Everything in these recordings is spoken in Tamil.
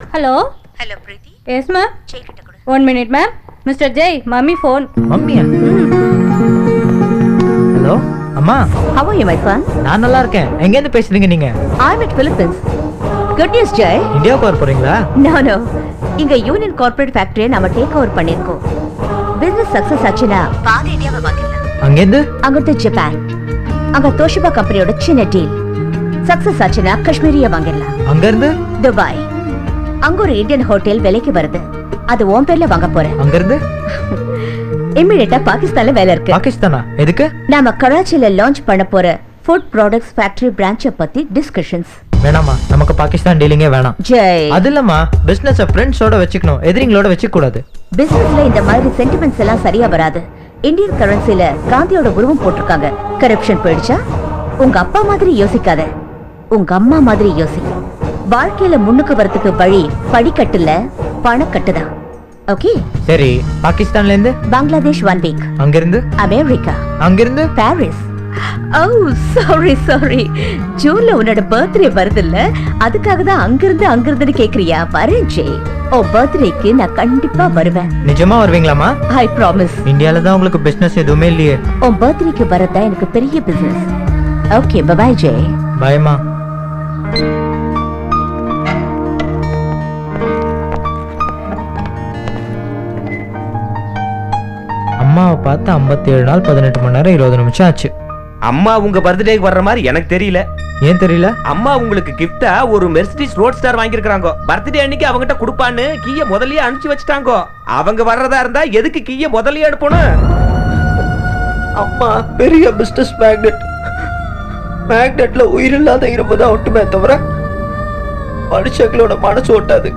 Hello. Hello, Preeti. Yes, ma'am. Check it out. 1 minute, ma'am. Mr. Jay, mommy phone. மம்மியா? ஹலோ அம்மா, How are you, my son? நான் நல்லா இருக்கேன். எங்க இருந்து பேசுறீங்க நீங்க? I'm at Philippines. Good news, Jay. இந்தியாவுக்கு வர போறீங்களா? No. இங்க யூனியன் கார்ப்பரேட் ஃபேக்டரியை நம்ம டேக் ஓவர் பண்ணிருக்கோம். பிசினஸ் சக்சஸ் ஆச்சுன்னா பாதி இந்தியாவை வாங்கிடலாம். அங்க இருந்து? அங்கிருந்து ஜப்பான். அங்க தோஷிபா கம்பெனியோட சின்ன டீல். சக்சஸ் ஆச்சுன்னா காஷ்மீரியை வாங்கிடலாம். அங்க இருந்து? துபாய். அங்க ஒரு இந்தியன் ஹோட்டல் விலைக்கு வருது. அது உன் பேர்ல வாங்க போறேன். அங்க இருந்து? இமிடியேட்டா பாகிஸ்தான்ல வேலை இருக்கு. பாகிஸ்தானா? எதுக்கு? நாம கராச்சில லான்ச் பண்ண போற ஃபுட் ப்ராடக்ட்ஸ் ஃபேக்டரி பிரான்ச்சை பத்தி டிஸ்கஷன்ஸ். வேணாமா, நமக்கு பாகிஸ்தான் டீலிங்கே வேணாம். ஜெய், அது இல்லம்மா, பிசினஸ் ஃப்ரெண்ட்ஸோட வச்சுக்கணும், எதிரிங்களோட வச்சுக்க கூடாது. பிசினஸ்ல இந்த மாதிரி சென்டிமெண்ட்ஸ் எல்லாம் சரியா வராது. இந்தியன் கரன்சில காந்தியோட உருவம் போட்டிருக்காங்க. கரப்ஷன் போயிடுச்சா உங்க அப்பா மாதிரி யோசிக்காத, உங்க அம்மா மாதிரி யோசி. வாழ்க்கையில முன்னுக்கு வரதுக்கு வழி படிக்கட்டுல பணக்கட்டுதான். ஓகே, சரி, பாகிஸ்தான்ல இருந்து? பங்களாதேஷ் 1 வீக். அங்க இருந்து? அமெரிக்கா. அங்க இருந்து? பாரிஸ். ஓ சாரி, ஜூன்ல உன்னோட பர்த்டே வருது இல்ல, அதுக்காக தான் அங்கிருந்து கேக்குறியா? வரேன் ஜெய், உன் பர்த்டேக்கு நான் கண்டிப்பா வருவேன். நிஜமா வருவீங்களாமா? I promise. இந்தியால தான் உங்களுக்கு பிசினஸ் எதுவுமே இல்லையே. உன் பர்த்டேக்கு வரதா எனக்கு பெரிய பிசினஸ். Okay, by Jai. பயமா? அம்மாவை பார்த்து 57 நாள் 18 மணி நேரம் 20 நிமிஷம் ஆச்சு. அம்மா உங்க பர்த்டேக்கு வர்ற மாதிரி எனக்கு தெரியல. ஏன் தெரியல? அம்மா உங்களுக்கு கிஃப்டா ஒரு மெர்சிடிஸ் ரோட் ஸ்டார் வாங்கியிருக்காங்க. பர்த்டே அன்னைக்கு அவங்ககிட்ட கொடுப்பான்னு கீய முதல்லயே அனுப்பிச்சு வச்சுட்டாங்க. அவங்க வர்றதா இருந்தா எதுக்கு கீய முதல்லயே அனுப்பணும்? அம்மா பெரிய பிசினஸ் மேக்னெட். மேக்னெட்ல உயிரில்லாத இரும்பு தான் ஒட்டுமே தவிர மனுஷங்களோட மனசு ஒட்டாது.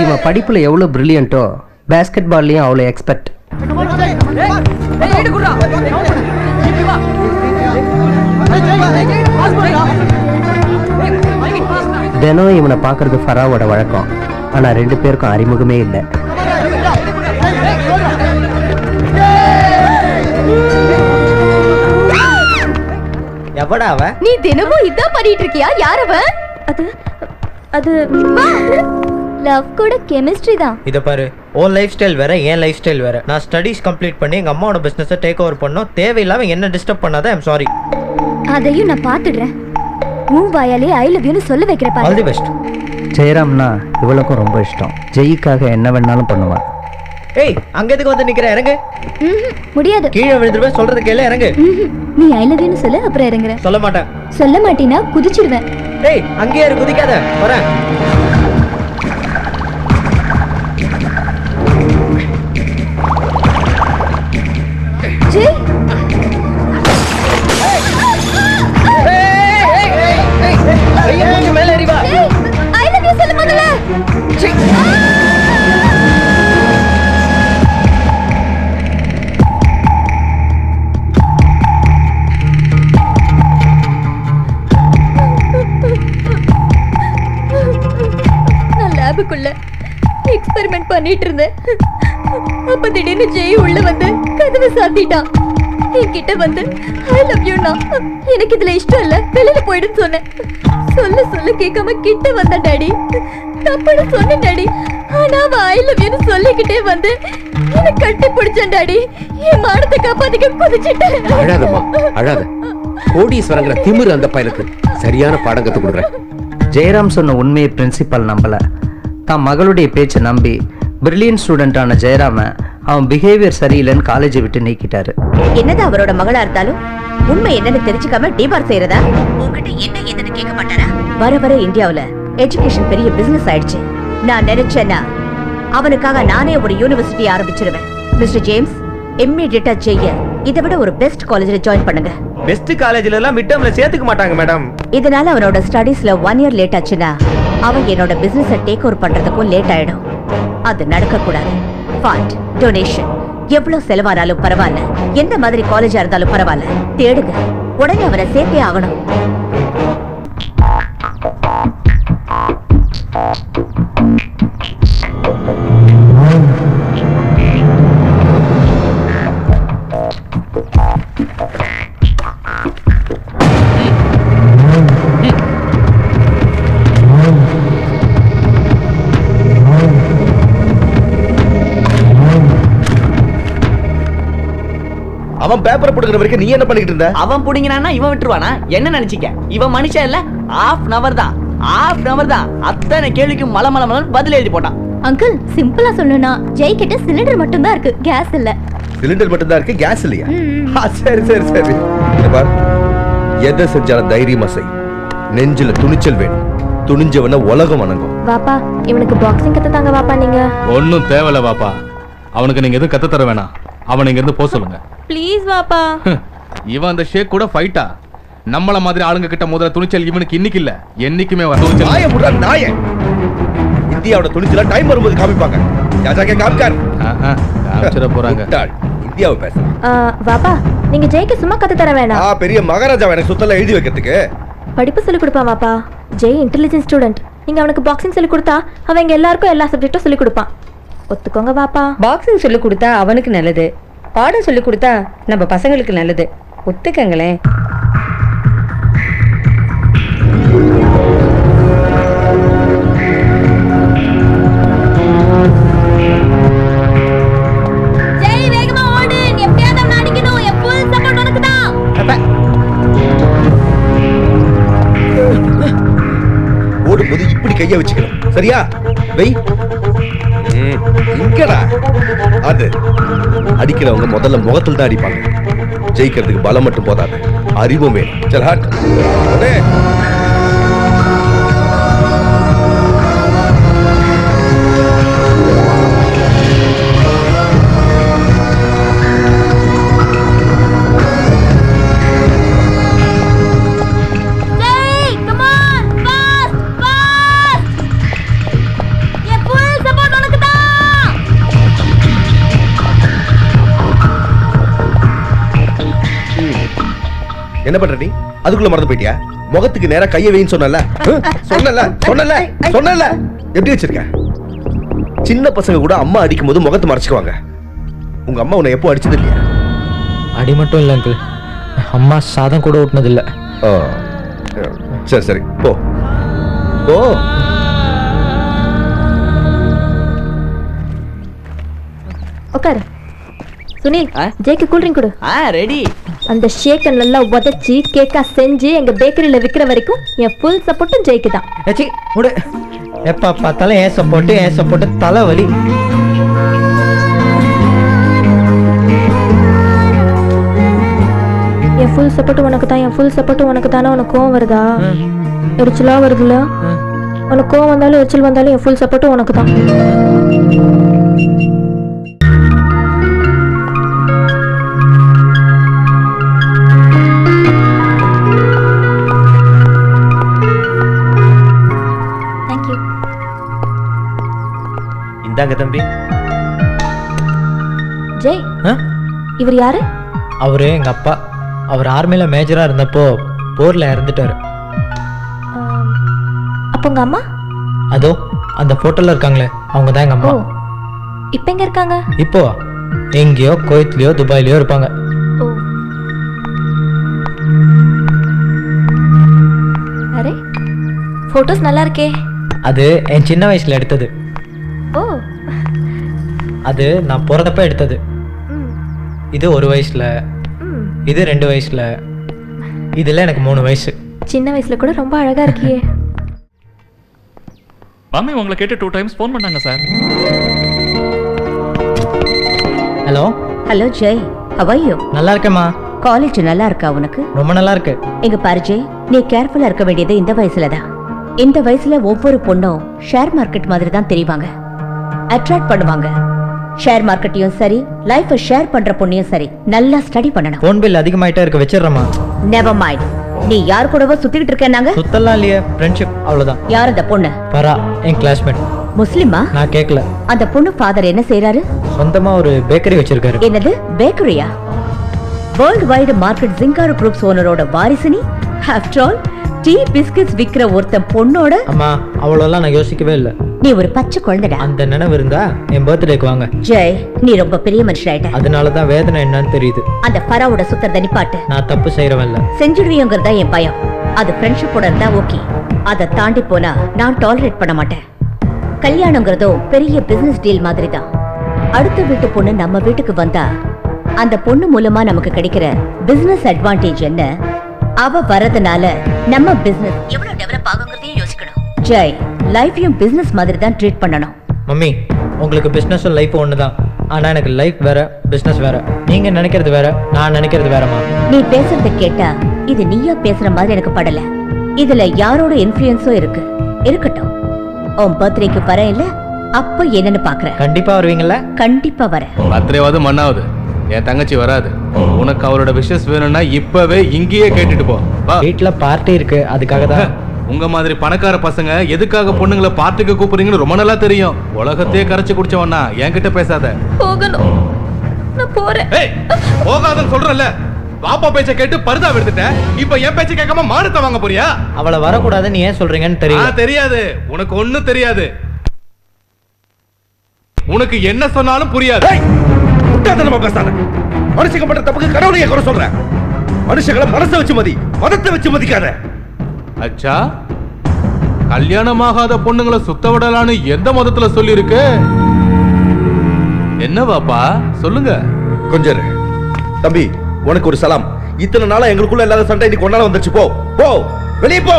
இவன் படிப்புல எவ்வளவு பிரில்லியன்ட்டோ பேஸ்கெட் பால்லயும் அவ்வளவு எக்ஸ்பெக்ட். தினம் இவனை பாக்குறது ஃபராவோட வழக்கம். ஆனா 2 பேருக்கும் அறிமுகமே இல்லை. எவடா அவ? நீ தினமும் இதான் பண்ணிட்டு இருக்கியா? யார் அவ? அது லவ் கூட கெமிஸ்ட்ரி தான். இத பாரு, ஓ லைஃப் ஸ்டைல் வேற, என் லைஃப் ஸ்டைல் வேற. நான் ஸ்டடீஸ் கம்ப்ளீட் பண்ணி எங்க அம்மாவோட பிசினஸை டேக் ஓவர் பண்ணோம். தேவையில்லாம என்ன டிஸ்டர்ப் பண்ணாத. I'm sorry. அதையும் நான் பாத்துடுறேன். உன் வாயாலே ஐ லவ் யூன்னு சொல்ல வைக்கிற ஆல் பாரு. The best. ஜெயராம்னா இவளுக்கும் ரொம்ப இஷ்டம். ஜெய்க்காக என்ன வேணாலும் பண்ணுவான். ஏய், அங்க எதுக்கு வந்து நிக்கிற? இறங்கு. முடியாது. கீழே விழுந்துருவேன், சொல்றது கேளு, இறங்கு. நீ ஐ லவ் யூன்னு சொல்லு, அப்புறம் இறங்குற. சொல்ல மாட்டேன். சொல்ல மாட்டீனா குதிச்சிடுவேன். ஏய், அங்கேயே இரு, குதிக்காத. வரேன். ஜெய், ஐயா, கொஞ்சம் மேல ஏறி வா. ஐ லவ் யூ சொல்ல முதல்ல. நான் லேபுக்குள்ள எக்ஸ்பெரிமெண்ட் பண்ணிட்டு இருந்தேன். அப்ப திடீர்னு ஜெய் உள்ள வந்து கதவை சாத்திட்டான். என்கிட்ட வந்து ஐ லவ் யூ னா, எனக்கு இதுல இஷ்டம் இல்ல, வெளியில போயிடுன்னு சொன்னேன். சொல்ல கேட்காம கிட்ட வந்த டாடி. தப்புன்னு சொன்ன டாடி. ஆனா அவன் ஐ லவ் யூன்னு சொல்லிக்கிட்டே வந்து என்ன கட்டி பிடிச்சான் டாடி. என் மானத்தை காப்பாத்திக்க குதிச்சிட்டேன். அழாதம்மா, அழாத. கோடீஸ்வரங்கிற திமிரு அந்த பயலுக்கு சரியான பாடம் கத்து கொடுக்குறேன். ஜெயராம் சொன்ன உண்மையை பிரின்சிபல் நம்பல. தான் மகளுடைய பேச்சை நம்பி பிரில்லியன் ஸ்டூடெண்டான ஜெயராம அவன் பிஹேவியர் சரியில்லைன்னு காலேஜை விட்டு நீக்கிட்டாரு. என்னதான் அவரோட மகளா இருந்தாலும் உண்மை என்னன்னு தெரிஞ்சுக்காம டிபார் செய்யறதா? உங்ககிட்ட என்ன ஏதுன்னு கேட்க மாட்டாரா? வர இந்தியாவுல எஜுகேஷன் பெரிய பிசினஸ் ஆயிடுச்சு. நான் நினைச்சேன்னா அவனுக்காக நானே ஒரு யூனிவர்சிட்டி ஆரம்பிச்சிருவேன். மிஸ்டர் ஜேம்ஸ், இம்மிடியேட்டா செய்ய இதை விட ஒரு பெஸ்ட் காலேஜ்ல ஜாயின் பண்ணுங்க. பெஸ்ட் காலேஜ்ல எல்லாம் மிட் டர்ம்ல சேர்த்துக்க மாட்டாங்க மேடம். இதனால அவனோட ஸ்டடீஸ்ல 1 இயர் லேட் ஆச்சுன்னா அவன் என்னோட பிசினஸை டேக் ஓவர் பண்றதுக்கும் லேட் ஆயிடும். அது நடக்க கூடாது. ஃபண்ட், டொனேஷன் எவ்வளவு செலவானாலும் பரவாயில்ல, எந்த மாதிரி காலேஜா இருந்தாலும் பரவாயில்ல, தேடுங்க. உடனே அவரை சேர்த்தே ஆகணும். அவன் பேப்பரை போடுற வரைக்கும் நீ என்ன பண்ணிட்டு இருந்த? அவன் புடிங்கறானா இவன் விட்டுருவானா? என்ன நினைச்சிக்க? இவன் மனுஷன் இல்ல, half an hour தான். அத்தனை கேள்விக்கு மல பதில் எழுதி போட்டான். அங்கிள் சிம்பிளா சொல்லணும்னா ஜெய் கிட்ட சிலிண்டர் மட்டும் தான் இருக்கு, கேஸ் இல்ல. சிலிண்டர் மட்டும் தான் இருக்கு, கேஸ் இல்லையா? சரி சரி சரி. பார், எதை செஞ்சாலும் தைரியமா செய். நெஞ்சில துணிச்சல் வேணும். துணிஞ்சவன உலகம் வணங்கும். வாப்பா இவனுக்கு பாக்ஸிங் கத்து தாங்க வாப்பா நீங்க. ஒன்னும் தேவையில்ல வாப்பா, அவனுக்கு நீங்க எதுவும் கத்து தர வேணாம். அவன் இங்க இருந்து போக சொல்லுங்க. ப்ளீஸ் வாப்பா. இவன் அந்த ஷேக் கூட ஃபைட்டா? நம்மள மாதிரி ஆளுங்க கிட்ட முதல்ல துணிச்சல் இவனுக்கு இன்னைக்கு இல்ல, என்னைக்குமே வர துணிச்சல். நாய முடா நாய. இந்தியாவோட துணிச்சல டைம் வரும்போது காமிப்பாங்க. யாஜாக்கே காம்கார். காமிச்சிர போறாங்க. இந்தியாவை பேச. வாப்பா நீங்க ஜெய்க்கு சும்மா கத்து தர வேணாம். பெரிய மகாராஜா எனக்கு சுத்தல எழுதி வைக்கிறதுக்கு. படிப்பு சொல்லி கொடுப்பான் வாப்பா. Jai intelligent student. நீங்க அவனுக்கு பாக்ஸிங் சொல்லி கொடுத்தா அவன் இங்க எல்லாருக்கும் எல்லா சப்ஜெக்ட்டும் சொல்லி கொடுப்பான். ஒத்துக்கோங்க வாப்பா. பாக்ஸிங் சொல்லி கொடுத்தா அவனுக்கு நல்லது, பாடம் சொல்லி கொடுத்தா நம்ம பசங்களுக்கு நல்லது. ஒத்துக்கங்களேன். ஜெய் வேகமா ஓடு, நீ எப்படியாவது அவனை அடிக்கணும். என் ஃபுல் சப்போர்ட் உனக்கு தான். ஓடும்போது இப்படி கைய வச்சுக்கணும், சரியா? வெய். இங்கடா. அது அடிக்கிறவங்க முதல்ல முகத்தில் தான் அடிப்பாங்க. ஜெயிக்கிறதுக்கு பலம் மட்டும் போதாது, அறிவும் வேணும். சல் ஹட். Jai come on fast fast. என் ஃபுல் சப்போர்ட் உனக்கு தான். என்ன பண்ற நீ? அதுக்குள்ள மறந்து போயிட்டியா? முகத்துக்கு நேரா கைய வைன்னு சொன்னல. சொன்னல. எப்படி வச்சிருக்க? சின்ன பசங்க கூட அம்மா அடிக்கும் போது முகத்தை மறைச்சுக்குவாங்க. உங்க அம்மா உன்னை எப்போ அடிச்சது இல்லையா? அடி மட்டும் இல்லை அங்கிள், அம்மா சாதம் கூட ஊட்டினது இல்லை. சரி சரி போ போ. உட்காரு. சுனில் ஜெய்க்கு கூல் ட்ரிங்க் கொடு. ரெடி. அந்த ஷேக்கை நல்லா உதச்சி கேக்கா செஞ்சு எங்க பேக்கரியில விக்கிற வரைக்கும் என் ஃபுல் சப்போர்ட்டும் ஜெய்க்கு தான். ஏச்சி முடு. எப்ப பார்த்தாலும் ஏன் சப்போட்டு தலை வலி. என் ஃபுல் சப்போர்ட்டும் உனக்கு தான், என் ஃபுல் சப்போர்ட்டும் உனக்கு தானே. உனக்கு கோவம் வருதா? எரிச்சலா வருதுல? உனக்கு கோவம் வந்தாலும் எரிச்சல் வந்தாலும் என் ஃபுல் சப்போர்ட்டும் உனக்கு தான். இந்தாங்க தம்பி. ஜெய் இவர் யாரு? அவரு எங்க அப்பா. அவர் ஆர்மியில மேஜரா இருந்தப்போ போர்ல இறந்துட்டாரு. அப்ப உங்க அம்மா? அதோ அந்த போட்டோல இருக்காங்களே, அவங்க தான் எங்க அம்மா. இப்ப எங்க இருக்காங்க? இப்போ எங்கேயோ குவைத்லயோ துபாய்லயோ இருப்பாங்க. அரே போட்டோஸ் நல்லா இருக்கே. அது என் சின்ன வயசுல எடுத்தது. அது நான் பிறந்தப்ப எடுத்தது. இது 1 வயசுல, இது 2 வயசுல, இதுல எனக்கு 3 வயசு. சின்ன வயசுல கூட ரொம்ப அழகா இருக்கியே. மம்மி உங்களை கேட்டு 2 டைம்ஸ் ஃபோன் பண்ணாங்க sir. Hello hello Jai, how are you? நல்லா இருக்கேம்மா. காலேஜ் நல்லா இருக்கா உனக்கு? ரொம்ப நல்லா இருக்கு. எங்க பாரு ஜெய், நீ கேர்ஃபுல்லா இருக்க வேண்டியது இந்த வயசுல தான். இந்த வயசுல ஒவ்வொரு பொண்ணும் ஷேர் மார்க்கெட் மாதிரி தான் தெரிவாங்க, அட்ராக்ட் பண்ணுவாங்க. ஷேர் மார்க்கெட்டையும் சரி, லைஃபை ஷேர் பண்ற பொண்ணையும் சரி நல்லா ஸ்டடி பண்ணணும். ஃபோன் பில் அதிகமாயிட்டே இருக்க, வச்சிடுறேம்மா. Never mind. நீ யார் கூடவோ சுத்திட்டு இருக்கேன்னாங்க? சுத்தலாம் இல்லையே, ஃப்ரெண்ட்ஷிப் அவ்வளவுதான். யார் அந்த பொண்ணு? பரா, என் கிளாஸ்மேட். முஸ்லிமா? நான் கேட்கல. அந்த பொண்ணு ஃபாதர் என்ன செய்யறாரு? சொந்தமா ஒரு பேக்கரி வச்சிருக்காரு. என்னது பேக்கரியா? வேர்ல்ட் வைடு மார்க்கெட் ஜிங்காரோ குரூப்ஸ் ஓனரோட வாரிசு நீ. ஆஃப்டர் ஆல் டீ பிஸ்கட்ஸ் விக்கிற ஒருத்தன் பொண்ணோட அம்மா அவ்வளோலாம் நான் யோசிக்கவே இல்லை. நீ ஒரு பச்சை குழந்தைடா. அந்த நினைவு இருந்தா என் பர்த்டேக்கு வாங்க. ஜெய், நீ ரொம்ப பெரிய மனுஷனாயிட்ட. அதனால தான் வேதனை என்னன்னு தெரியுது. அந்த பராவோட சுத்தறத நிப்பாட்டு. நான் தப்பு செய்யறவன் இல்ல. செஞ்சுடுவீங்கிறதா என் பயம். அது ஃப்ரெண்ட்ஷிப்போட இருந்தா ஓகே. அதை தாண்டி போனா நான் டாலரேட் பண்ண மாட்டேன். கல்யாணங்கிறதோ பெரிய பிசினஸ் டீல் மாதிரி தான். அடுத்த வீட்டு பொண்ணு நம்ம வீட்டுக்கு வந்தா அந்த பொண்ணு மூலமா நமக்கு கிடைக்கிற பிசினஸ் அட்வான்டேஜ் என்ன, அவ வரதுனால நம்ம பிசினஸ் எவ்வளவு டெவலப் ஆகுங்கிறதையும் யோசிக்கணும். ஜெய், லைஃபையும் பிசினஸ் மாதிரி தான் ட்ரீட் பண்ணணும். மம்மி, உங்களுக்கு பிசினஸும் லைஃப் ஒன்று தான். ஆனா எனக்கு லைஃப் வேற, பிசினஸ் வேற. நீங்க நினைக்கிறது வேற, நான் நினைக்கிறது வேறமா. நீ பேசுறத கேட்டா இது நீயா பேசுற மாதிரி எனக்கு படல. இதுல யாரோட இன்ஃப்ளூயன்ஸும் இருக்கு. இருக்கட்டும், உன் பர்த்டேக்கு வர இல்ல, அப்ப என்னன்னு பாக்குறேன். கண்டிப்பா வருவீங்கல்ல? கண்டிப்பா வரேன். பத்திரவாது மண்ணாவது. என் தங்கச்சி வராது. உனக்கு அவரோட விஷஸ் வேணும்னா இப்பவே இங்கேயே கேட்டுட்டு போ. வா. வீட்டுல பார்ட்டி இருக்கு, அதுக்காக தான். உங்க மாதிரி பணக்கார பசங்க எதுக்காக பொண்ணுங்களை பார்ட்டிக்கு கூப்பிடுறீங்கன்னு ரொம்ப நல்லா தெரியும். உலகத்தையே கரைச்சு குடிச்சவனா என்கிட்ட பேசாத. போகணும், நான் போறேன். ஏய், போகாதன்னு சொல்றல. பாப்பா பேச்ச கேட்டு பருதா எடுத்துட்ட. இப்ப என் பேச்ச கேட்காம மானத்தை வாங்க போறியா? அவளை வரக்கூடாதுன்னு ஏன் சொல்றீங்கன்னு தெரியும். தெரியாது. உனக்கு ஒண்ணும் தெரியாது. உனக்கு என்ன சொன்னாலும் புரியாது. முட்டாள்தனமா பேசாத. மனுஷங்க பண்ற தப்புக்கு கடவுளையே குறை சொல்ற. மனுஷங்களை மனசை வச்சு மதி, மதத்தை வச்சு மதிக்காத. அச்சா, கல்யாணமாகாத பொண்ணுங்களை சுத்த விடலான்னு எந்த மதத்துல சொல்லி இருக்கு? என்ன பாப்பா சொல்லுங்க. கொஞ்சம் இரு. தம்பி, உனக்கு ஒரு சலாம். இத்தனை நாளா எங்களுக்குள்ள இல்லாத சண்டை இன்னைக்கு ஒன்னால வந்துருச்சு. போ போ, வெளியே போ.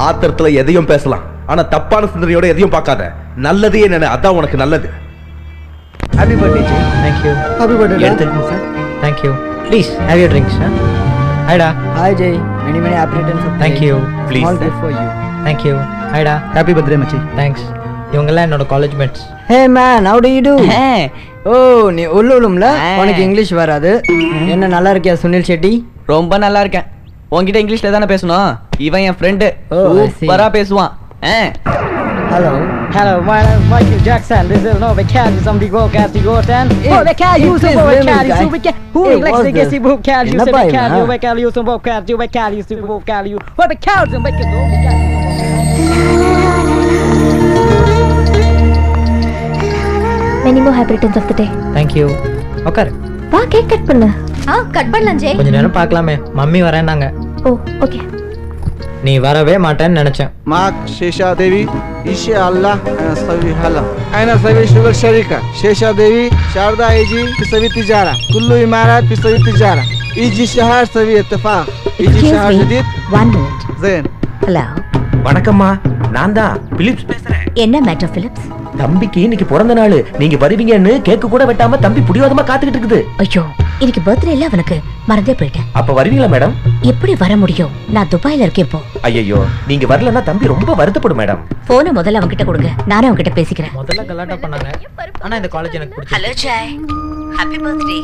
ஆத்திரத்துல எதையும் பேசலாம், ஆனா தப்பான சிந்தனையோட எதையும் பார்க்காத. நல்லதே என்ன, அதான் உனக்கு நல்லது. Happy birthday Jay. Thank you. Happy birthday. எடுத்துக்கங்க sir. Thank you. Please have you drinks. ஹைடா. Hi Jay. Many many happy returns of thank you. Please. All good for you. Thank you. ஹைடா. ஹாப்பி பர்த்டே மச்சி. தேங்க்ஸ். இவங்கெல்லாம் என்னோட college mates. Hey man, how do you do? ஓ, நீ உள்ளும்ல உனக்கு இங்கிலீஷ் வராது. என்ன நல்லா இருக்கியா சுனில் செட்டி? ரொம்ப நல்லா இருக்கேன். உன்கிட்ட இங்கிலீஷ்ல தானே பேசணும். இவன் என் ஃப்ரெண்டு. Oh, I see. சூப்பரா பேசுவான். Hello. Hello, my name is Michael Jackson. This is no vacation. Somebody go cast the goten. Oh, vacation, you some vacation. You vacation. Who likes to get the vacation? You say vacation. You vacation. You some vacation. You vacation. You some vacation. You what vacation? Vacation. Many more happy returns of the day. Thank you. உட்காரு. வா, கேக் கட் பண்ணு. கட் பண்ணலாம் ஜெய். கொஞ்ச நேரம் பார்க்கலாமே. மம்மி வரேன்னாங்க. ஓ, ஓகே. நீ வரவே மாட்டேன்னு நினைச்சேன். معك شيشة ديوي إن شاء الله أنا أسوي هلا. أنا أسوي شغل شركة شيشة ديوي. شاردا يجي تسوي تجارة. كل إمارات تسوي تجارة. يجي شهر تسوي اتفاق. يجي شهر جديد. 1 minute. زين. ஹலோ. வணக்கம்மா, நான் தான் பிலிப்ஸ் பேசுறேன். என்ன மேட்டர் பிலிப்ஸ்? தம்பிக்கு இன்னைக்கு பிறந்த நாள். நீங்க வருவீங்கன்னு கேக்கு கூட வெட்டாம தம்பி புடிவாதமா காத்துக்கிட்டு இருக்குது. ஐயோ, இன்னைக்கு பர்த்டே இல்ல அவனுக்கு. மறந்தே போயிட்டேன். அப்ப வருவீங்களா மேடம்? எப்படி வர முடியும்? நான் துபாயில இருக்கேன் இப்போ. ஐயோ, நீங்க வரலன்னா தம்பி ரொம்ப வருத்தப்படும் மேடம். போனை முதல்ல அவன்கிட்ட கொடுங்க, நானே அவன்கிட்ட பேசிக்கிறேன். முதல்ல கலாட்டா பண்ணாங்க. ஆனா இந்த காலேஜ் எனக்கு பிடிச்சது. Hello Jay, happy birthday.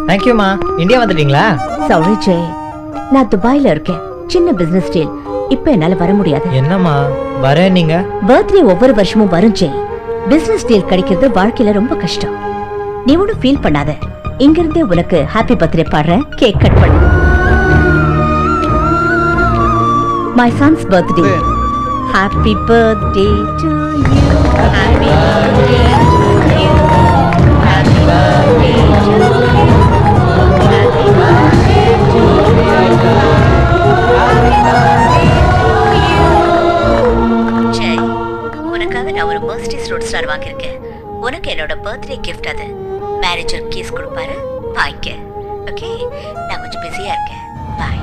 தேங்க்யூமா. இந்தியா வந்துட்டீங்களா? சாரி ஜெய், நான் துபாயில இருக்கேன். சின்ன பிசினஸ் டீல். இப்ப என்னால வர முடியாது. என்னம்மா வரேன் நீங்க? பர்த்டே ஒவ்வொரு வருஷமும் வரும் ஜெய். பிசினஸ் டீல் கிடைக்கிறது வாழ்க்கையில ரொம்ப கஷ்டம். நீ ஒன்னும் ஃபீல் பண்ணாத. இங்க இருந்தே உனக்கு ஹாப்பி பர்த்டே பாடுறேன். கேக் கட் பண்ணு. My sons birthday. Happy birthday to you. Happy birthday to you. Happy birthday to you. Happy birthday to you. Happy birthday to you. Jai, உனக்காக நான் ஒரு மர்சிடிஸ் ரோட் ஸ்டார் வாங்கியிருக்கேன். உனக்கு என்னோட பர்த்டே கிஃப்ட் அது. மேனேஜர் கீஸ் கொடுப்பாரு, வாங்கிக்க. ஓகே, நான் கொஞ்சம் பிஸியா இருக்கேன். பாய்.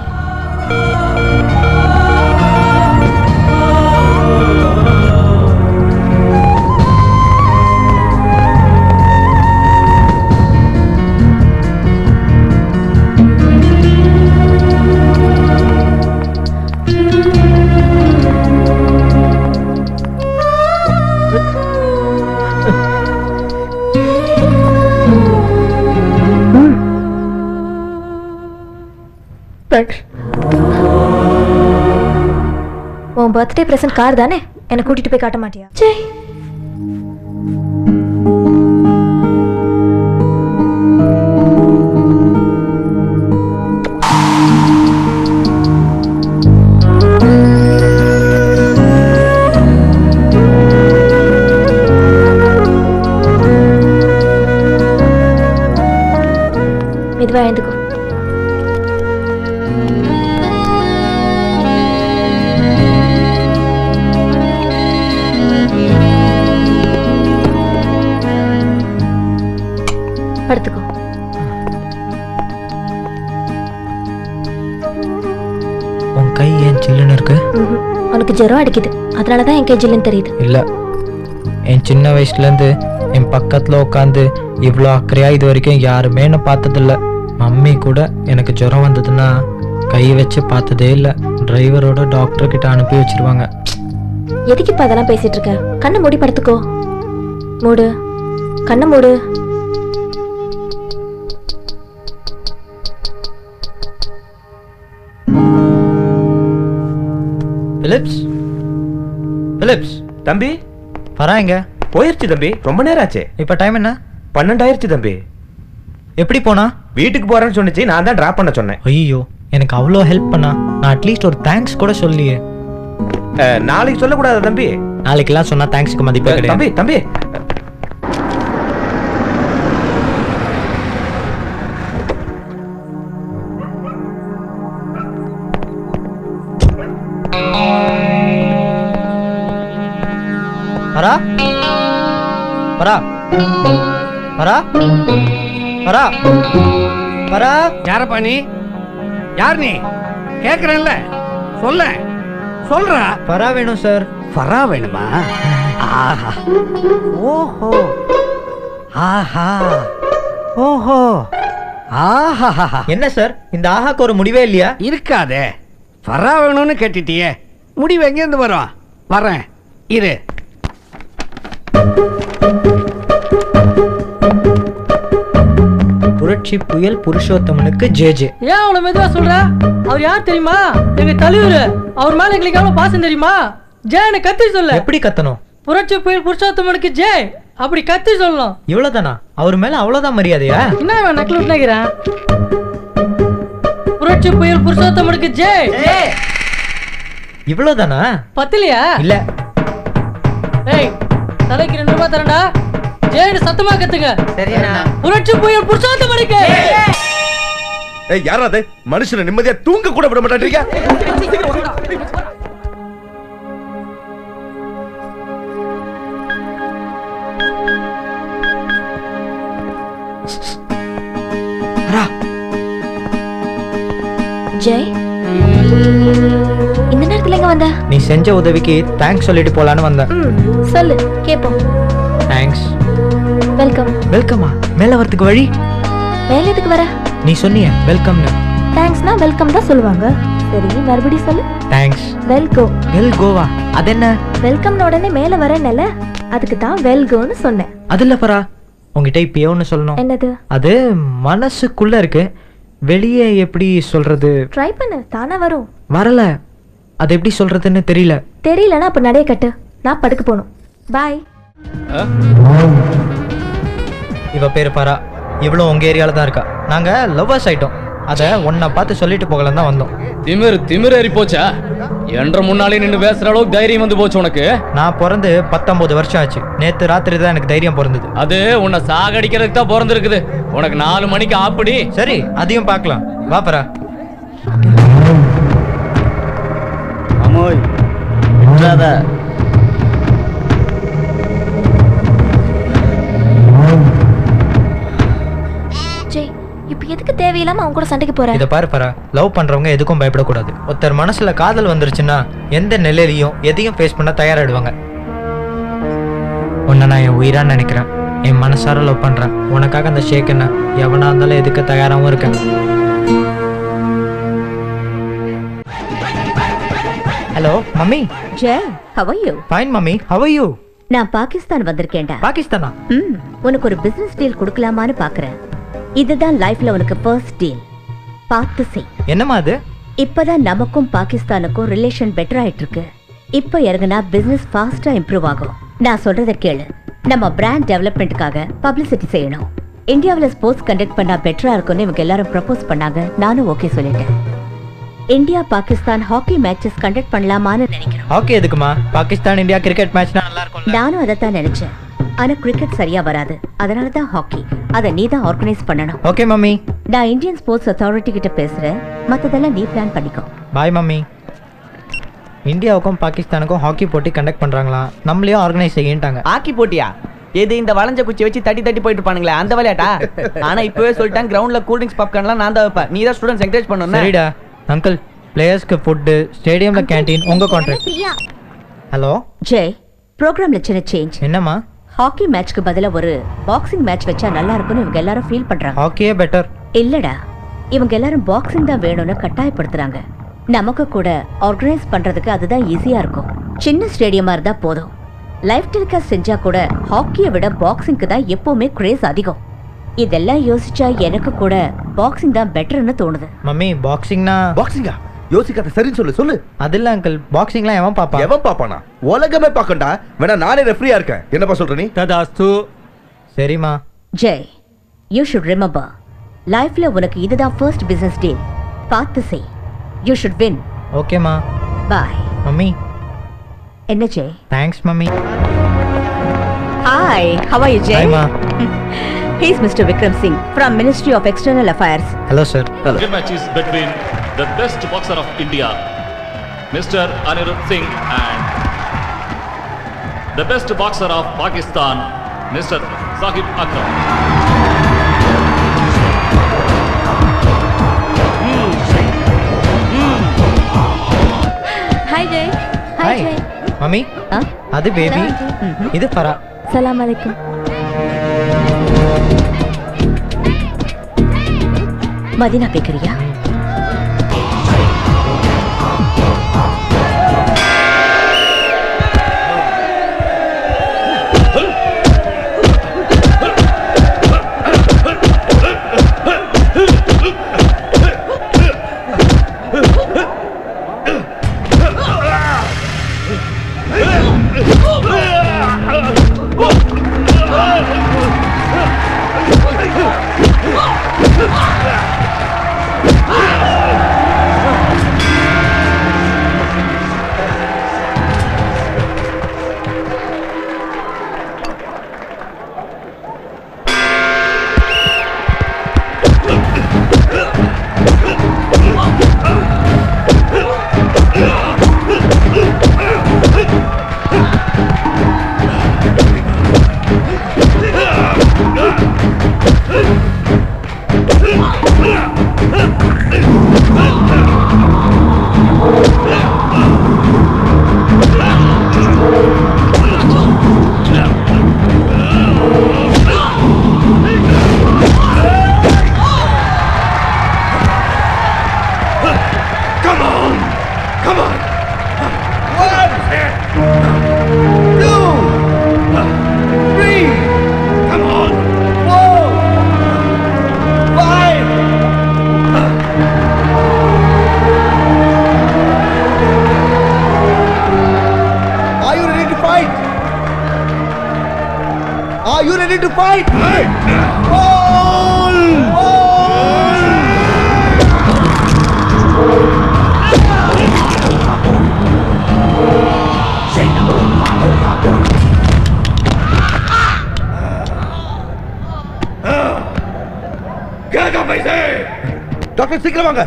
உன் பர்த்டே பிரசன்ட் கார் தானே? என்னை கூட்டிட்டு போய் காட்ட மாட்டியா? ஜெய், இதுவா எழுந்துக்கோ. படுத்துக்கோ. உன் கை ஏன் சில்லுன்னு இருக்கு? உனக்கு ஜுரம் அடிக்குது, அதனாலதான் என் கை ஜில்லுன்னு தெரியுது. இல்லை, என் சின்ன வயசுலேருந்து என் பக்கத்தில் உட்காந்து இவ்வளோ அக்கறையாக இது வரைக்கும் யாருமே நான் பார்த்ததில்ல. மம்மி கூட எனக்கு ஜுரம் வந்ததுன்னா கை வச்சு பார்த்ததே இல்லை. டிரைவரோட டாக்டர்கிட்ட அனுப்பி வச்சிருவாங்க. எதுக்கு இப்ப அதெல்லாம் பேசிட்டு இருக்க? கண்ணை மூடி படுத்துக்கோ. மூடு, கண்ணை மூடு. Philips, Philips. தம்பி பரா எங்க போயிருச்சு தம்பி, ரொம்ப நேரம் ஆச்சு. இப்போ டைம் என்ன? 12 ஆயிருச்சு தம்பி. எப்படி போனா? வீட்டுக்கு போறேன்னு சொன்னிச்சு, நான் தான் டிராப் பண்ண சொன்னேன். ஐயோ, எனக்கு அவ்வளோ ஹெல்ப் பண்ணா. நான் அட்லீஸ்ட் ஒரு தேங்க்ஸ் கூட சொல்லியே. நாளைக்கு சொல்லக்கூடாது தம்பி. நாளைக்கெல்லாம் சொன்னா தேங்க்ஸ்க்கு மதிப்பே கிடையாது. தம்பி தம்பி பரா, பரா, பரா, பரா, பரா. யாரப்பா நீ? யார் நீ? கேக்குறேன்ல, சொல்ல சொல்றா. பரா வேணும் சார். பரா வேணுமா? ஆஹா, ஓஹோ, ஆஹா, ஓஹோ, ஆஹா. என்ன சார், இந்த ஆஹாக்கு ஒரு முடிவே இல்லையா? இருக்காதே, பரா வேணும்னு கேட்டுட்டியே, முடிவு எங்கேருந்து வரும்? வரேன் இரு. புரட்சி புயல் புருஷோத்தமனுக்கு ஜே. ஏன் அவளை மெதுவா சொல்ற? அவர் யார் தெரியுமா? எங்க தலைவர். அவர் மேல எங்களுக்கு எவ்வளவு பாசம் தெரியுமா? ஜெயனை கத்தி சொல்ல. எப்படி கத்தணும்? புரட்சி புயல் புருஷோத்தமனுக்கு ஜெய் அப்படி கத்தி சொல்லணும். இவ்வளவுதானா? அவர் மேல அவ்வளவுதான் மரியாதையா? என்ன இவன் நக்கல் விட்டுனேங்கிறான்? புரட்சி புயல் புருஷோத்தமனுக்கு ஜெய். இவ்வளவுதானா? பத்திலையா? இல்ல. ஏய், தலைக்கு 2 ரூபாய் தரேன்டா. ஜெயன்னு சத்தமா கத்துங்க. சரியா? புரட்சி புயல் புருஷோத்தமனுக்கு. ஏய், யாரா அது? மனுஷனை நிம்மதியா தூங்க கூட விட மாட்டேன்றீங்க. ஜெய், இந்த நேரத்துல எங்க வந்த? நீ செஞ்ச உதவிக்கு தேங்க்ஸ் சொல்லிட்டு போலான்னு வந்தேன். சொல்லு, கேப்போம். தேங்க்ஸ். வெல்கம். வெல்கமா? மேல வரதுக்கு வழி? மேல எதுக்கு வர? நீ சொன்னியே வெல்கம்னு. தேங்க்ஸ்னா வெல்கம் தான் சொல்லுவாங்க. சரி, மறுபடியும் சொல்லு. தேங்க்ஸ். வெல்கோ. வெல் கோவா? அது என்ன? வெல்கம்ன உடனே மேல வரேன்னல, அதுக்கு தான் வெல்கோன்னு சொன்னேன். அது இல்ல பரா, உங்ககிட்ட இப்பயே ஒன்னு சொல்லணும். என்னது? அது மனசுக்குள்ள இருக்கு, வெளியே எப்படி சொல்றது? ட்ரை பண்ணு, தானா வரும். வரல, அது எப்படி சொல்றதுன்னு தெரியல. தெரியலனா அப்ப நடைய கட்டு, நான் படுக்க போணும். பாய். இவ பேரு பரா, இவ்வளோ உங்க ஏரியால தான் இருக்கா. நாங்க லவ்வர்ஸ் ஆயிட்டோம். அத உன்னை பார்த்து சொல்லிட்டு போகலாம் தான் வந்தோம். திமிர் ஏறி போச்சா? என்ற முன்னாலே நின்று பேசுற அளவுக்கு தைரியம் வந்து போச்சு உனக்கு. நான் பிறந்து 19 வருஷம் ஆச்சு. நேத்து ராத்திரி தான் எனக்கு தைரியம் பிறந்தது. அது உன்னை சாகடிக்கிறதுக்கு தான் பிறந்திருக்குது. உனக்கு 4 மணிக்கு ஆப்படி. சரி, அதையும் பார்க்கலாம். வா பரா. அமோய் விட்றாத. ஜெய், இப்போ எதுக்கு தேவையில்லாம அவங்க கூட சண்டைக்கு போற? இத பாரு பரா, லவ் பண்றவங்க எதுக்கும் பயப்படக்கூடாது. ஒருத்தர் மனசுல காதல் வந்துருச்சுன்னா எந்த நிலையிலையும் எதையும் ஃபேஸ் பண்ண தயாராயிடுவாங்க. உன்னை நான் என் உயிரா நினைக்கிறேன். என் மனசார லவ் பண்றேன். உனக்காக அந்த ஷேக் என்ன எவனா இருந்தாலும் எதுக்கு தயாராகவும் இருக்கேன். Hello mummy. Jai, how are you? Fine mummy, how are you? நான் பாகிஸ்தான் வந்திருக்கேன்டா. பாகிஸ்தானா? உனக்கு ஒரு பிசினஸ் டீல் கொடுக்கலாமான்னு பாக்குறேன். இதுதான் லைஃப்ல உனக்கு ஃபர்ஸ்ட் டீல். பார்த்து செய். என்னமா அது? இப்பதான் நமக்கும் பாகிஸ்தானுக்கும் ரிலேஷன் பெட்டர் ஆயிட்டு இருக்கு. இப்ப இறங்குனா பிசினஸ் ஃபாஸ்டா இம்ப்ரூவ் ஆகும். நான் சொல்றத கேளு. நம்ம பிராண்ட் டெவலப்மெண்ட்காக பப்ளிசிட்டி செய்யணும். இந்தியாவில் ஸ்போர்ட்ஸ் கண்டக்ட் பண்ணா பெட்டரா இருக்கும்னு இவங்க எல்லாரும் ப்ரப்போஸ் பண்ணாங்க. நானும் ஓகே சொல்லிட்டேன். India Pakistan hockey matches conduct பண்ணலாமான்னு நினைக்கிறேன். ஹாக்கி எதுக்குமா? பாகிஸ்தான் இந்தியா கிரிக்கெட் மேட்ச்னா நல்லா இருக்கும். நானும் அதைத்தான் நினைச்சேன். ஆனா கிரிக்கெட் சரியா வராது. அதனால தான் ஹாக்கி. அதை நீ தான் ஆர்கனைஸ் பண்ணணும். Okay mummy. நான் இந்தியன் ஸ்போர்ட்ஸ் அத்தாரிட்டி கிட்ட பேசுறேன், மத்ததெல்லாம் நீ பிளான் பண்ணிக்கோ. Bye mummy. இந்தியாவுக்கும் பாகிஸ்தானுக்கும் ஹாக்கி போட்டி கண்டக்ட் பண்றாங்களாம், நம்மளையும் ஆர்கனைஸ் செய்யிட்டாங்க. ஹாக்கி போட்டியா? எது இந்த வளைஞ்ச குச்சி வச்சு தட்டி தட்டி போயிட்டு இருப்பானுங்களே அந்த விளையாட்டா? ஆனா இப்பவே சொல்லிட்டாங்க கிரவுண்ட்ல கூல் ட்ரிங்க்ஸ் பாப்கார்ன்லாம் நான் தான் வைப்பேன். நீ தான் ஸ்டூடண்ட்ஸ் என்கரேஜ் பண்ணணும். சரிடா அங்கிள், பிளேயர்ஸ்க்கு ஃபுட்டு, ஸ்டேடியம்ல கேண்டீன் உங்க கான்ட்ராக்ட். ஹலோ ஜெய், ப்ரோக்ராம்ல சின்ன சேஞ்ச். என்னம்மா? ஹாக்கி மேட்ச்க்கு பதிலா ஒரு பாக்ஸிங் மேட்ச் வச்சா நல்லா இருக்கும்னு இவங்க எல்லாரும் ஃபீல் பண்றாங்க. ஹாக்கியே பெட்டர். இல்லடா, இவங்க எல்லாரும் பாக்ஸிங் தான் வேணும்னு கட்டாயப்படுத்துறாங்க. நமக்கு கூட ஆர்கனைஸ் பண்றதுக்கு அதுதான் ஈஸியா இருக்கும். சின்ன ஸ்டேடியமா இருந்தா போதும். லைவ் டெலிகாஸ்ட் செஞ்சா கூட ஹாக்கியை விட பாக்ஸிங்க்கு தான் எப்பவுமே கிரேஸ் அதிகம். இதெல்லாம் யோசிச்சா எனக்கு கூட பாக்ஸிங் தான் பெட்டர்னு தோணுது. மம்மி பாக்ஸிங்னா? பாக்ஸிங்கா? யோசிக்காத, சரின்னு சொல்லு. அது இல்ல அங்கிள், பாக்ஸிங்லாம் எவன் பாப்பா? எவன் பாப்பானா? உலகமே பாக்கண்டா. வேணா நானே ரெஃப்ரியா இருக்கேன். என்னப்பா சொல்ற நீ? ததாஸ்து. சரிமா. ஜெய், யூ ஷுட் ரிமெம்பர், லைஃப்ல உனக்கு இதுதான் ஃபர்ஸ்ட் பிசினஸ் டீல். பார்த்து செய். You should win. ஓகேமா. பாய். மம்மி. என்ன Jai? Thanks mummy. Hi, how are you, Jay? Hi ma. He is Mr. Vikram Singh from Ministry of External Affairs. Hello sir. Hello. The match is between the best boxer of India, Mr. Anirudh Singh, and the best boxer of Pakistan, Mr. Zahid Akram. Hi Jay. Hi Jay. Mummy, அது பேபி, இது ஃபரா. சலாம் அலைக்கும். மதினா பேக்கரியா? Are you ready to fight? All! Doctor சீக்கிரம் வாங்க.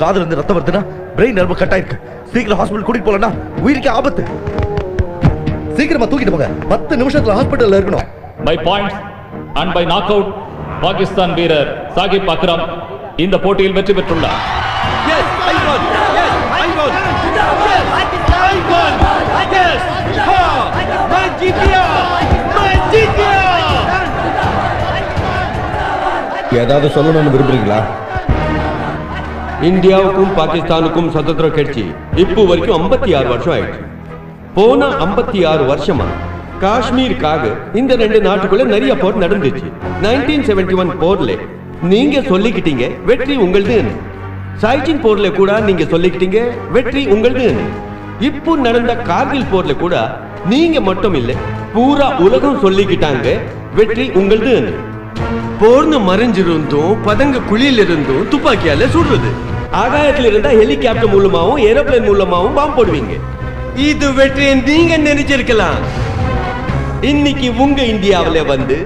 காதுல இருந்து ரத்தம் வருதுன்னா பிரெயின் நர்வு கட் ஆயிருக்கு. சீக்கிரம் ஹாஸ்பிடல் கூட்டிட்டு போலனா உயிருக்கு ஆபத்து. சீக்கிரமா தூக்கிட்டு போங்க. 10 நிமிஷத்துல ஹாஸ்பிடல்ல இருக்கணும். By points and by knockout, Pakistan வீரர் சாகிப் அக்ரம் இந்த போட்டியில் வெற்றி பெற்றுள்ளார். Yes, I won. Yes, I won. Yes, I won. Yes, ha, मैं जीत गया. ஏதாவது சொல்லணும்னு விரும்புறீங்களா? இந்தியாவுக்கும் பாகிஸ்தானுக்கும் சுதந்திரம் கிடைச்சி இப்போ வரைக்கும் 56 வருஷம் ஆயிடுச்சு. போன 56 வருஷமா காஷ்மீருக்காக இந்த ரெண்டு நாட்டுக்குள்ள நிறைய போர் நடந்துச்சு. 1971 போர்ல நீங்க சொல்லிக்கிட்டீங்க வெற்றி உங்களுது. சைச்சின் போர்ல கூட நீங்க சொல்லிக்கிட்டீங்க வெற்றி உங்களுது. இப்போ நடந்த கார்கில் போர்ல கூட நீங்க மட்டும் இல்ல பூரா உலகம் சொல்லிக்கிட்டாங்க வெற்றி உங்களுது. போர்னு மறைஞ்சிருந்தும் பதங்க குழியில இருந்தும் துப்பாக்கியால சுடுறது, ஆகாயத்துல இருந்தா ஹெலிகாப்டர் மூலமாவும் ஏரோப்ளேன் மூலமாவும் பாம்பு போடுவீங்க. இது வெற்றி நீங்க நினைச்சிருக்கலாம். இன்னைக்கு உங்க இந்தியாவில வந்து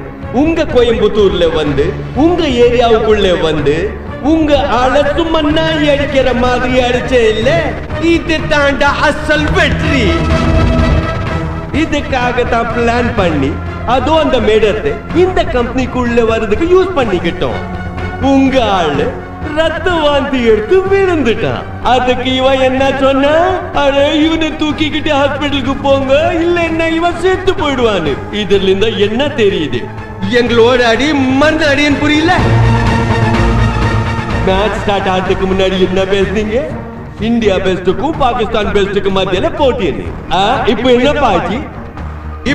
உங்க கோயம்புத்தூர்ல வந்து உங்க ஏரியாவுக்குள்ள வந்து உங்க ஆள சும்மா நாய் அடிக்கிற மாதிரி அடிச்சே இல்ல. இது தாண்டா அசல் வெற்றி. இதுக்காக தான் பிளான் பண்ணி அதோ அந்த மேடத்தை இந்த கம்பெனிக்குள்ள வர்றதுக்கு யூஸ் பண்ணிக்கிட்டோம். உங்க ஆளு ரத்த வாந்தி எடுத்து விழுந்துட்டான். அதுக்கு இவன் என்ன சொன்னா, அடே இவனை தூக்கிக்கிட்டு ஹாஸ்பிட்டலுக்கு போங்க, இல்லன்னா இவன் செத்து போயிடுவான்னு. இதுல இருந்தா என்ன தெரியுது, எங்களோட அடி மருந்து அடின்னு புரியல. மேட்ச் ஸ்டார்ட் ஆகிறதுக்கு முன்னாடி என்ன பேசுறீங்க? இந்தியா பெஸ்டுக்கும் பாகிஸ்தான் பெஸ்டுக்கும் மத்தியில போட்டி. இப்போ என்ன பாச்சு,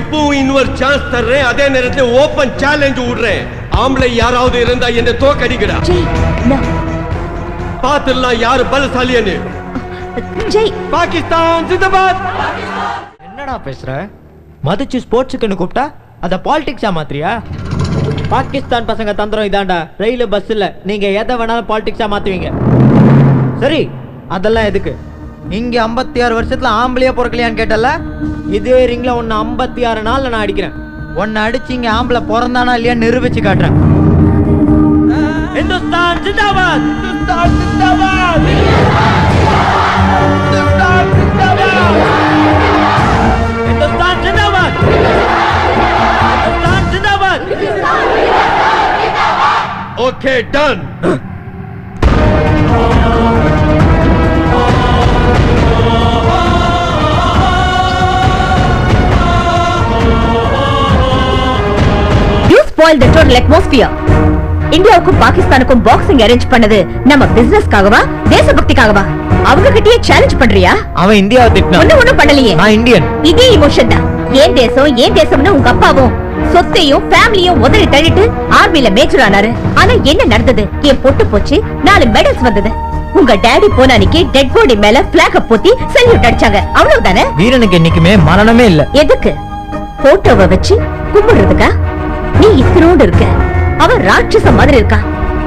இப்போ இன்னொரு சான்ஸ் தர்றேன். அதே நேரத்தில் ஓபன் சேலஞ்ச் விடுறேன். ஆம்பளை யாராவது இருந்தா என்ன தோக்கடிக்கடா. பாத்துடலாம் யாரு பலசாலியன்னு. பாகிஸ்தான் ஜிந்தாபாத். என்னடா பேசுற? மதிச்சு ஸ்போர்ட்ஸுக்குன்னு கூப்பிட்டா அத பாலிடிக்ஸா மாத்திரியா? பாகிஸ்தான் பசங்க தந்திரம் இதாண்டா. ரயிலு பஸ் இல்ல, நீங்க எதை வேணாலும் பாலிடிக்ஸா மாத்துவீங்க. சரி, அதெல்லாம் எதுக்கு? இங்க 56 வருஷத்துல ஆம்பளையா பிறக்கலையான்னு கேட்டல, இதே ரிங்ல உன்னை 56 நாள்ல நான் அடிக்கிறேன். உன்னை அடிச்சு இங்க ஆம்பளை பிறந்தானா இல்லையா நிரூபிச்சு காட்டுறேன். இந்துஸ்தான் ஜிந்தாபாத். இந்துஸ்தான் ஜிந்தாபாத். இந்துஸ்தான் ஜிந்தாபாத். இந்துஸ்தான் ஜிந்தாபாத். இந்துஸ்தான் ஜிந்தாபாத். Okay, done. You spoiled the total atmosphere. இந்தியாவுக்கும் பாகிஸ்தானுக்கும் பாக்ஸிங் அரேஞ்ச் பண்ணது நம்ம பிசினஸ்க்காகவா தேசபக்திக்காகவா? அவங்க கிட்டயே சேலஞ்ச் பண்றியா? அவன் இந்தியாவை திட்டினா ஒண்ணும் பண்ணலையே. நான் இந்தியன். இதே இமோஷன் தான். ஏன் தேசம்னு உங்க அப்பாவும் சொத்தையும் ஃபேமிலியும் உதறி தள்ளிட்டு ஆர்மில மேஜர் ஆனாரு. ஆனா என்ன நடந்தது? என் பொட்டு போச்சு, 4 மெடல்ஸ் வந்தது. உங்க டாடி போன அன்னைக்கு டெட் பாடி மேல பிளாக போத்தி சல்யூட் அடிச்சாங்க. அவ்வளவுதானே? வீரனுக்கு என்னைக்குமே மரணமே இல்ல. எதுக்கு? போட்டோவை வச்சு கும்பிடுறதுக்கா? நீ இத்தனோடு இருக்க, அவன் ராட்சச மாதிரி இருக்கா.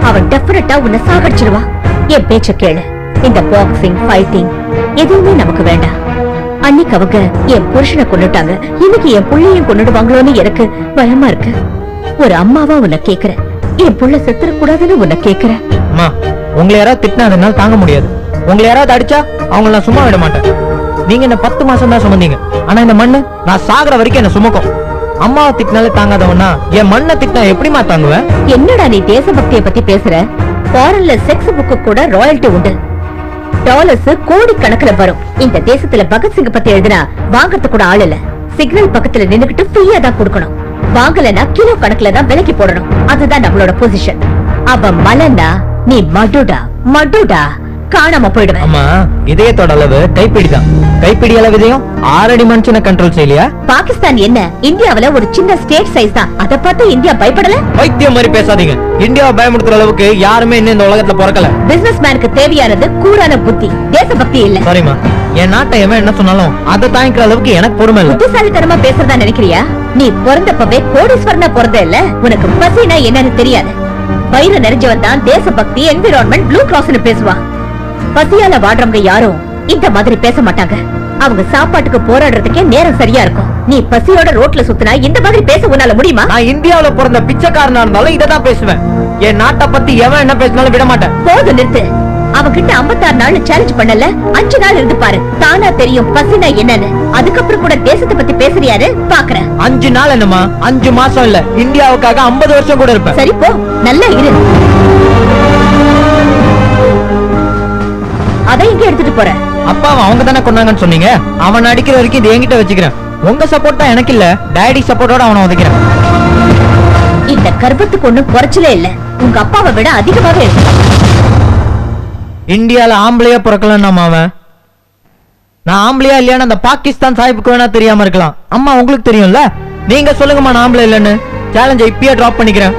அவன் டெஃபினட்டா உன்னை சாகடிச்சிடுவா. என் பேச்ச கேளு. இந்த பாக்ஸிங் ஃபைட்டிங் எதுவுமே நமக்கு வேண்டாம். அன்னைக்கு அவங்க என் புருஷனை கொண்டுட்டாங்க, இன்னைக்கு என் புள்ளையும் கொண்டுடுவாங்களோன்னு எனக்கு பயமா இருக்கு. ஒரு அம்மாவா உன்னை கேக்குறேன், என் புள்ள செத்துறக்கூடாதுன்னு உன்னை கேக்குறேன். அம்மா, உங்களை யாராவது திட்டினா அதனால தாங்க முடியாது. உங்களை யாராவது அடிச்சா அவங்கள நான் சும்மா விட மாட்டேன். நீங்க என்ன 10 மாசம் தான் சுமந்தீங்க, ஆனா இந்த மண்ணு நான் சாகுற வரைக்கும் என்ன சுமக்கும். அம்மாவை திட்டினாலே தாங்காதவனா என் மண்ணை திட்டினா எப்படிமா தாங்குவேன்? என்னடா நீ தேசபக்தியை பத்தி பேசுற? ஃபாரின்ல செக்ஸ் புக்கு கூட ராயல்டி உண்டு. டாலர்ஸ் கோடி கணக்குல வரும். இந்த தேசத்துல பகத்சிங் பத்தி எழுதினா வாங்கறது கூட ஆள் இல்ல. சிக்னல் பக்கத்துல நின்னுக்கிட்டு ஃப்ரீயா தான் கொடுக்கணும். வாங்கலனா கிலோ கணக்குல தான் விலைக்கு போடணும். அதுதான் நம்மளோட பொசிஷன். அவ மலனா நீ மடுடா காணாம போயிடுவேன். அம்மா, இதயத்தோட அளவு கைப்பிடிதான். கைப்பிடி அளவு இதயம் 6 அடி மனுஷனை கண்ட்ரோல் செய்யலையா? பாகிஸ்தான் என்ன இந்தியாவுல ஒரு சின்ன ஸ்டேட் சைஸ் தான். அத பார்த்து இந்தியா பயப்படல? வைத்தியம் மாதிரி பேசாதீங்க. இந்தியாவை பயமுறுத்துற அளவுக்கு யாருமே இன்னும் இந்த உலகத்துல பிறக்கல. பிசினஸ் மேனுக்கு தேவையானது கூரான புத்தி, தேசபக்தி இல்ல. சரிமா, என் நாட்டை எவன் என்ன சொன்னாலும் அதை தாங்கிக்கிற அளவுக்கு எனக்கு பொறுமை இல்ல. புத்திசாலித்தனமா பேசுறதா நினைக்கிறியா? நீ பிறந்தப்பவே கோடீஸ்வரனா பிறந்த இல்ல. உனக்கு பசினா என்னன்னு தெரியாது. வயிறு நிறைஞ்சவன் தான் தேசபக்தி, என்விரான்மெண்ட், ப்ளூ கிராஸ்னு பேசுவான். பசியால வாடுறவங்க யாரும் இந்த மாதிரி பேச மாட்டாங்க. அவங்க சாப்பாட்டுக்கு போராடுறதுக்கே நேரம் சரியா இருக்கும். நீ பசியோட ரோட்ல சுத்தினா இந்த மாதிரி பேச உன்னால முடியுமா? நான் இந்தியாவுல பிறந்த பிச்சைக்காரனா இருந்தாலும் இததான் பேசுவேன். என் நாட்டை பத்தி எவன் என்ன பேசினாலும் விட மாட்டேன். போது நிறுத்து. அவகிட்ட 56 நாள் சேலஞ்ச் பண்ணல, 5 நாள் இருந்து பாரு. தானா தெரியும் பசினா என்னன்னு. அதுக்கப்புறம் கூட தேசத்தை பத்தி பேசுறியாரு பாக்குறேன். 5 நாள் என்னமா, 5 மாசம் இல்ல, இந்தியாவுக்காக 50 வருஷம் கூட இருப்பேன். சரி போ, நல்லா இரு. அதை இங்க எடுத்துட்டு போற. அப்பாவை அவங்க தானே கொண்டாங்கன்னு சொன்னீங்க. அவன் அடிக்கிற வரைக்கும் இது என்கிட்ட வச்சுக்கிறேன். உங்க சப்போர்ட் தான் எனக்கு இல்ல, டாடி சப்போர்ட்டோட அவனை உதைக்கிறேன். இந்த கர்ப்பத்துக்கு ஒண்ணும் குறைச்சலே இல்ல, உங்க அப்பாவை விட அதிகமாவே இருக்கு. இந்தியால ஆம்பளையா பிறக்கலன்னா அவன் நான் ஆம்பளையா இல்லையான்னு அந்த பாகிஸ்தான் சாஹிப்புக்கு வேணா தெரியாம இருக்கலாம். அம்மா உங்களுக்கு தெரியும்ல. நீங்க சொல்லுங்கம்மா நான் ஆம்பளை இல்லைன்னு. சேலஞ்சை இப்பயே டிராப் பண்ணிக்கிறேன்.